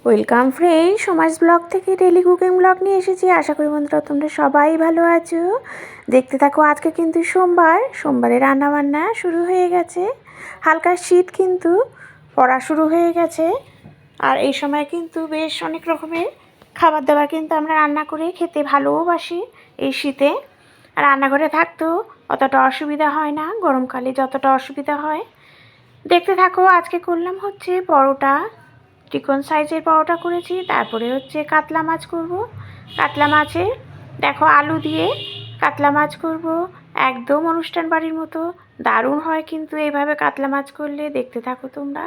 Welcome friend, সমাজ blog থেকে daily cooking blog নিয়ে এসেছি। আশা করি বন্ধুরা তোমরা সবাই ভালো আছো। দেখতে থাকো। আজকে কিন্তু সোমবারে রান্নাবান্না শুরু হয়ে গেছে। হালকা শীত কিন্তু পড়া শুরু হয়ে গেছে। আর এই সময় কিন্তু বেশ অনেক রকমের খাবার দাবার কিন্তু আমরা রান্না করে খেতে ভালোবাসি। এই শীতে রান্নাঘরে থাকতেও অতটা অসুবিধা হয় না, গরমকালে যতটা অসুবিধা হয়। দেখতে থাকো। আজকে করলাম হচ্ছে পরোটা, চিকন সাইজের পরোটা করেছি। তারপরে হচ্ছে কাতলা মাছ করব। কাতলা মাছের দেখো আলু দিয়ে কাতলা মাছ করব, একদম অনুষ্ঠান বাড়ির মতো দারুণ হয় কিন্তু এইভাবে কাতলা মাছ করলে। দেখতে থাকো তোমরা।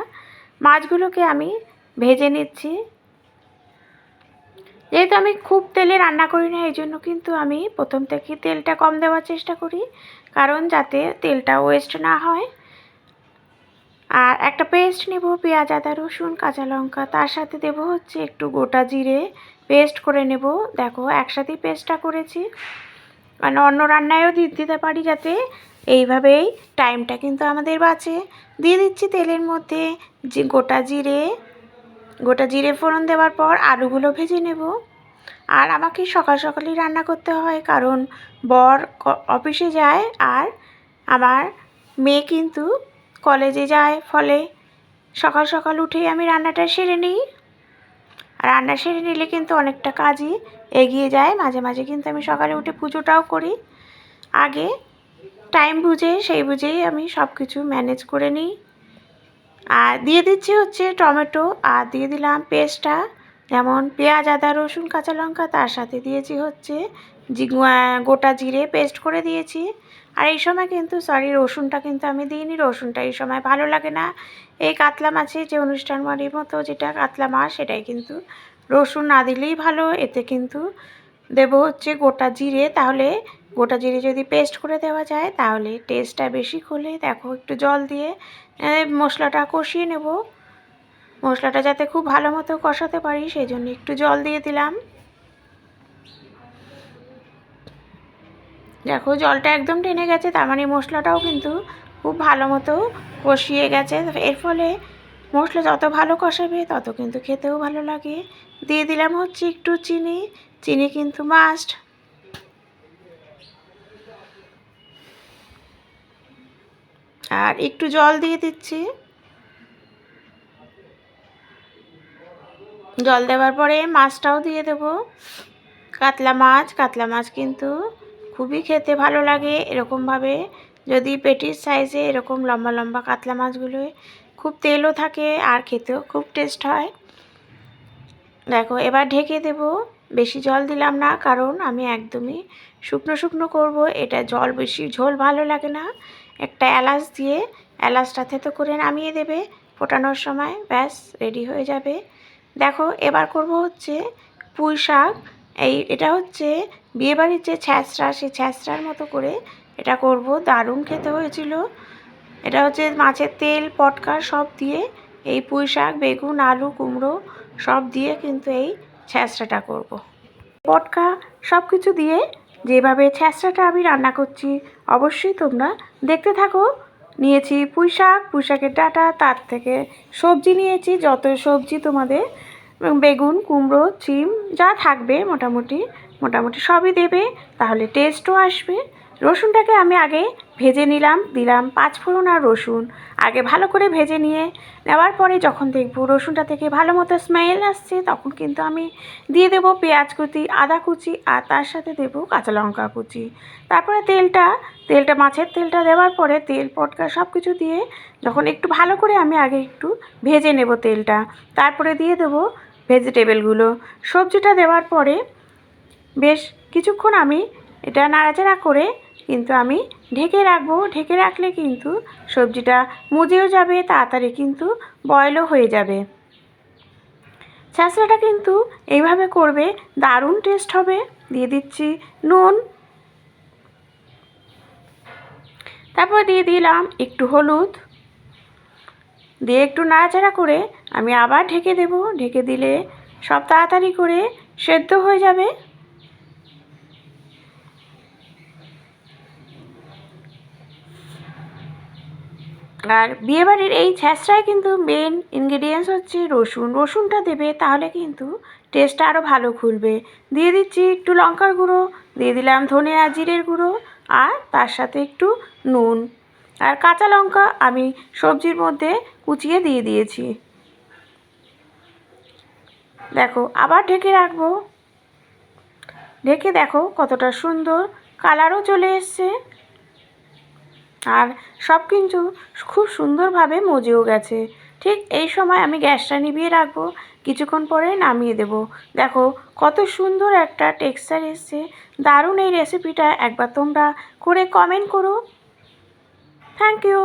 মাছগুলোকে আমি ভেজে নিচ্ছি। যেহেতু আমি খুব তেলে রান্না করি না, এই জন্য কিন্তু আমি প্রথম থেকে তেলটা কম দেওয়ার চেষ্টা করি, কারণ যাতে তেলটা ওয়েস্ট না হয়। আর একটা পেস্ট নেব, পেঁয়াজ, আদা, রসুন, কাঁচা লঙ্কা। তার সাথে দেব হচ্ছে একটু গোটা জিরে, পেস্ট করে নেব। দেখো একসাথেই পেস্টটা করেছি, মানে অন্য রান্নায়ও দিতে পারি, যাতে এইভাবেই টাইমটা কিন্তু আমাদের বাঁচে। দিয়ে দিচ্ছি তেলের মধ্যে যে গোটা জিরে ফোড়ন দেওয়ার পর আলুগুলো ভেজে নেব। আর আমাকে সকাল সকালই রান্না করতে হয়, কারণ বর অফিসে যায় আর আমার মেয়ে কিন্তু কলেজে যায়। ফলে সকাল সকাল উঠেই আমি রান্নাটা সেরে নিই। রান্না সেরে নিলে কিন্তু অনেকটা কাজই এগিয়ে যায়। মাঝে মাঝে কিন্তু আমি সকালে উঠে পুজোটাও করি। আগে টাইম বুঝে সেই বুঝেই আমি সব কিছু ম্যানেজ করে নিই। আর দিয়ে দিচ্ছি হচ্ছে টমেটো, আর দিয়ে দিলাম পেস্টটা, যেমন পেঁয়াজ, আদা, রসুন, কাঁচা লঙ্কা। তার সাথে দিয়েছি হচ্ছে গোটা জিরে পেস্ট করে দিয়েছি। আর এই সময় কিন্তু রসুনটা কিন্তু আমি দিইনি। রসুনটা এই সময় ভালো লাগে না। এই কাতলা মাছের যে অনুষ্ঠান বাড়ির মতো যেটা কাতলা মাছ, সেটাই কিন্তু রসুন না দিলেই ভালো। এতে কিন্তু দেবো হচ্ছে গোটা জিরে। তাহলে গোটা জিরে যদি পেস্ট করে দেওয়া যায় তাহলে টেস্টটা বেশি করলে। দেখো একটু জল দিয়ে মশলাটা কষিয়ে নেব। মশলাটা যাতে খুব ভালো মতো কষাতে পারি, সেই জন্য একটু জল দিয়ে দিলাম। দেখো জলটা একদম টেনে গেছে, তার মানে মশলাটাও কিন্তু খুব ভালো মতো কষিয়ে গেছে। এর ফলে মশলা যত ভালো কষাবে তত কিন্তু খেতেও ভালো লাগে। দিয়ে দিলাম হচ্ছে একটু চিনি। চিনি কিন্তু মাস্ট। আর একটু জল দিয়ে দিচ্ছি। জল দেওয়ার পরে মাছটাও দিয়ে দেব। কাতলা মাছ কিন্তু খুবই খেতে ভালো লাগে। এরকমভাবে যদি পেটির সাইজে এরকম লম্বা লম্বা কাতলা মাছগুলোয় খুব তেলও থাকে আর খেতেও খুব টেস্ট হয়। দেখো এবার ঢেকে দেব। বেশি জল দিলাম না, কারণ আমি একদমই শুকনো শুকনো করব। এটা জল বেশি ঝোল ভালো লাগে না। একটা এলাচ দিয়ে এলাচটা থেতো করে নামিয়ে দেবে ফোটানোর সময়, ব্যাস রেডি হয়ে যাবে। দেখো এবার করব হচ্ছে পুঁই শাক। এটা হচ্ছে বিয়েবাড়ির যে ছ্যাঁচড়া, সেই ছ্যাঁচড়ার মতো করে এটা করব। দারুণ খেতে হয়েছিল। এটা হচ্ছে মাছের তেল, পটকা সব দিয়ে এই পুঁই শাক, বেগুন, আলু, কুমড়ো সব দিয়ে কিন্তু এই ছ্যাঁচড়াটা করব। পটকা সব কিছু দিয়ে যেভাবে ছ্যাঁচড়াটা আমি রান্না করছি অবশ্যই তোমরা দেখতে থাকো। নিয়েছি পুঁই শাকের ডাঁটা, তার থেকে সবজি নিয়েছি, যত সবজি তোমাদের বেগুন, কুমড়ো, সিম যা থাকবে মোটামুটি সবই দেবে, তাহলে টেস্টও আসবে। রসুনটাকে আমি আগে ভেজে নিলাম, দিলাম 5 ফোড়ন আর রসুন আগে ভালো করে ভেজে নেওয়ার পরে যখন দেখব রসুনটা থেকে ভালো মতো স্মেল আসছে, তখন কিন্তু আমি দিয়ে দেব পেঁয়াজ কুচি, আদা কুচি, আর তার সাথে দেব কাঁচা লঙ্কা কুচি। তারপরে তেলটা মাছের তেলটা দেওয়ার পরে তেল, পটকা সব কিছু দিয়ে যখন একটু ভালো করে আমি আগে একটু ভেজে নেব তেলটা, তারপরে দিয়ে দেবো ভেজিটেবলগুলো। সবজিটা দেওয়ার পরে বেশ কিছুক্ষণ আমি এটা নাড়াচাড়া করে কিন্তু আমি ঢেকে রাখবো। ঢেকে রাখলে কিন্তু সবজিটা মজেও যাবে, তাড়াতাড়ি কিন্তু বয়েলও হয়ে যাবে। ছ্যাঁচড়াটা কিন্তু এইভাবে করবে, দারুণ টেস্ট হবে। দিয়ে দিচ্ছি নুন, তারপর দিয়ে দিলাম একটু হলুদ, দিয়ে একটু নাড়াচাড়া করে আমি আবার ঢেকে দেব। ঢেকে দিলে সব তাড়াতাড়ি করে সেদ্ধ হয়ে যাবে। আর বিয়েবাড়ির এই ছ্যাঁচড়ায় কিন্তু মেন ইনগ্রিডিয়েন্টস হচ্ছে রসুন। রসুনটা দেবে, তাহলে কিন্তু টেস্টটা আরও ভালো খুলবে। দিয়ে দিচ্ছি একটু লঙ্কার গুঁড়ো, দিয়ে দিলাম ধনে আর জিরের গুঁড়ো, আর তার সাথে একটু নুন আর কাঁচা লঙ্কা আমি সবজির মধ্যে কুচিয়ে দিয়ে দিয়েছি। দেখো, আবার ঢেকে রাখবো। ঢেকে দেখো কতটা সুন্দর কালারও চলে এসছে, আর সব কিন্তু খুব সুন্দরভাবে মজেও গেছে। ঠিক এই সময় আমি গ্যাসটা নিভিয়ে রাখবো, কিছুক্ষণ পরে নামিয়ে দেব। দেখো কত সুন্দর একটা টেক্সচার এসছে। দারুণ এই রেসিপিটা একবার তোমরা করে কমেন্ট করো। Thank you.